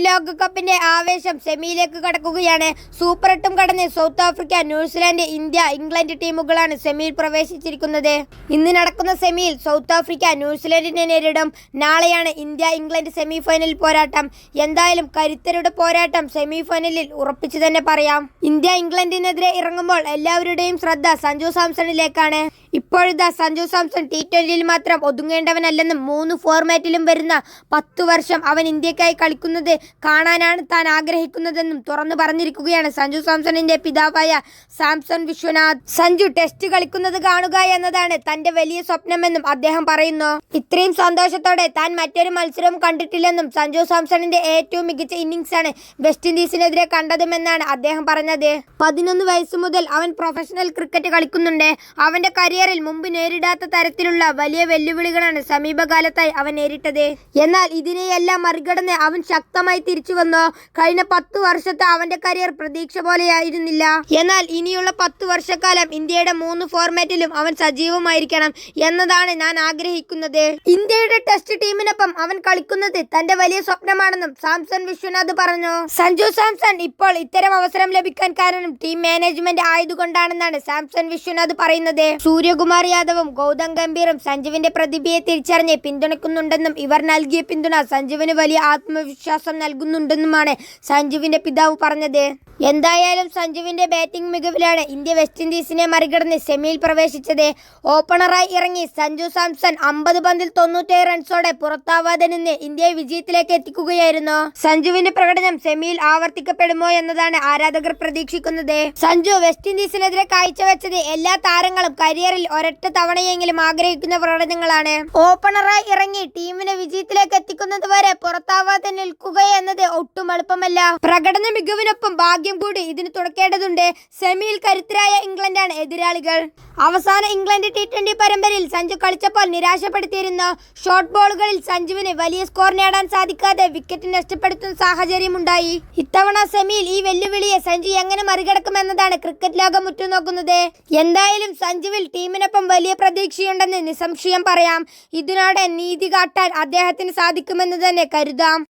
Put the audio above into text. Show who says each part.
Speaker 1: ലോകകപ്പിന്റെ ആവേശം സെമിയിലേക്ക് കടക്കുകയാണ്. സൂപ്പർ 8 കടന്ന് south Africa, New Zealand, India, England ടീമുകളാണ് സെമിയിൽ പ്രവേശിച്ചിരിക്കുന്നത്. ഇന്ന് നടക്കുന്ന സെമിയിൽ സൗത്ത് ആഫ്രിക്ക ന്യൂസിലാൻഡിനെ നേരിടും. നാളെയാണ് ഇന്ത്യ ഇംഗ്ലണ്ട് സെമി ഫൈനൽ പോരാട്ടം. എന്തായാലും കരുത്തരുടെ പോരാട്ടം സെമി ഫൈനലിൽ ഉറപ്പിച്ചു തന്നെ പറയാം. ഇന്ത്യ ഇംഗ്ലണ്ടിനെതിരെ ഇറങ്ങുമ്പോൾ എല്ലാവരുടെയും ശ്രദ്ധ സഞ്ജു സാംസണിലേക്കാണ്. ഇപ്പോഴിതാ സഞ്ജു സാംസൺ T20യിൽ മാത്രം ഒതുങ്ങേണ്ടവനല്ലെന്നും 3 ഫോർമാറ്റിലും വരുന്ന 10 വർഷം അവൻ ഇന്ത്യക്കായി കളിക്കുന്നത് കാണാനാണ് താൻ ആഗ്രഹിക്കുന്നതെന്നും തുറന്നു പറഞ്ഞിരിക്കുകയാണ് സഞ്ജു സാംസണിന്റെ പിതാവായ സാംസൺ വിശ്വനാഥ്. സഞ്ജു ടെസ്റ്റ് കളിക്കുന്നത് കാണുക എന്നതാണ് തന്റെ വലിയ സ്വപ്നമെന്നും അദ്ദേഹം പറയുന്നു. ഇത്രയും സന്തോഷത്തോടെ താൻ മറ്റൊരു മത്സരവും കണ്ടിട്ടില്ലെന്നും സഞ്ജു സാംസണിന്റെ ഏറ്റവും മികച്ച ഇന്നിംഗ്സാണ് വെസ്റ്റ് ഇൻഡീസിനെതിരെ കണ്ടതുമെന്നാണ് അദ്ദേഹം പറഞ്ഞത്. 11 വയസ്സ് മുതൽ അവൻ പ്രൊഫഷണൽ ക്രിക്കറ്റ് കളിക്കുന്നുണ്ട്. അവന്റെ കരിയറിൽ മുമ്പ് നേരിടാത്ത തരത്തിലുള്ള വലിയ വെല്ലുവിളികളാണ് സമീപകാലത്തായി അവൻ നേരിട്ടത്. എന്നാൽ ഇതിനെയെല്ലാം മറികടന്ന് അവൻ ശക്തമായി തിരിച്ചു വന്നു. കഴിഞ്ഞ 10 വർഷത്തെ അവന്റെ കരിയർ പ്രതീക്ഷ പോലെയായിരുന്നില്ല. എന്നാൽ ഇനിയുള്ള 10 വർഷക്കാലം ഇന്ത്യയുടെ 3 ഫോർമാറ്റിലും അവൻ സജീവമായിരിക്കണം എന്നതാണ് ഞാൻ ആഗ്രഹിക്കുന്നത്. ഇന്ത്യയുടെ ടെസ്റ്റ് ടീമിനൊപ്പം അവൻ കളിക്കുന്നത് തന്റെ വലിയ സ്വപ്നമാണെന്നും സാംസൺ വിശ്വനാഥ് പറഞ്ഞു. സഞ്ജു സാംസൺ ഇപ്പോൾ ഇത്തരം അവസരം ലഭിക്കാൻ കാരണം ടീം മാനേജ്മെന്റ് ആയതുകൊണ്ടാണെന്നാണ് സാംസൺ വിശ്വനാഥ് പറയുന്നത്. സൂര്യകുമാർ യാദവും ഗൗതം ഗംഭീറും സഞ്ജുവിന്റെ പ്രതിഭയെ തിരിച്ചറിഞ്ഞ് പിന്തുണയ്ക്കുന്നുണ്ടെന്നും ഇവർ നൽകിയ പിന്തുണ സഞ്ജുവിന് വലിയ ആത്മവിശ്വാസം നൽകുന്നുണ്ടെന്നുമാണ് സഞ്ജുവിന്റെ പിതാവ് പറഞ്ഞത്. എന്തായാലും സഞ്ജുവിന്റെ ബാറ്റിംഗ് മികവിലാണ് ഇന്ത്യ വെസ്റ്റ് ഇൻഡീസിനെ മറികടന്ന് സെമിയിൽ പ്രവേശിച്ചത്. ഓപ്പണറായി ഇറങ്ങി സഞ്ജു സാംസൺ 50 പന്തിൽ 97 റൺസോടെ പുറത്താവാതെ നിന്ന് ഇന്ത്യയെ വിജയത്തിലേക്ക് എത്തിക്കുകയായിരുന്നു. സഞ്ജുവിന്റെ പ്രകടനം സെമിയിൽ ആവർത്തിക്കപ്പെടുമോ എന്നതാണ് ആരാധകർ പ്രതീക്ഷിക്കുന്നത്. സഞ്ജു വെസ്റ്റ് ഇൻഡീസിനെതിരെ കാഴ്ചവെച്ചത് എല്ലാ താരങ്ങളും കരിയറിൽ ഒരൊറ്റ തവണയെങ്കിലും ആഗ്രഹിക്കുന്ന പ്രകടനങ്ങളാണ്. ഓപ്പണറായി ഇറങ്ങി ടീമിനെ വിജയത്തിലേക്ക് എത്തിക്കുന്നത് വരെ പുറത്താവാതെ നിൽക്കുക എന്നത് ഒട്ടും എളുപ്പമല്ല. പ്രകടന മികവിനൊപ്പം ഭാഗ്യം കൂടി ഇതിന് തുണക്കേണ്ടതുണ്ട്. സെമിയിൽ കരുത്തരായ ഇംഗ്ലണ്ടാണ് എതിരാളികൾ. അവസാന ഇംഗ്ലണ്ട് T20 പരമ്പരയിൽ സഞ്ജു കളിച്ചപ്പോൾ നിരാശപ്പെടുത്തിയിരുന്നു. ഷോർട്ട് ബോളുകളിൽ സഞ്ജുവിന് വലിയ സ്കോർ നേടാൻ സാധിക്കാതെ വിക്കറ്റ് നഷ്ടപ്പെടുത്തുന്ന സാഹചര്യമുണ്ടായി. ഇത്തവണ സെമിയിൽ ഈ വെല്ലുവിളിയെ സഞ്ജു എങ്ങനെ മറികടക്കുമെന്നതാണ് ക്രിക്കറ്റ് ലോകം ഉറ്റുനോക്കുന്നത്. എന്തായാലും സഞ്ജുവിൽ ടീമിനൊപ്പം വലിയ പ്രതീക്ഷയുണ്ടെന്ന് നിസ്സംശയം പറയാം. ഇതിനോടെ നീതി കാട്ടാൻ അദ്ദേഹത്തിന് സാധിക്കുമെന്ന് തന്നെ കരുതാം.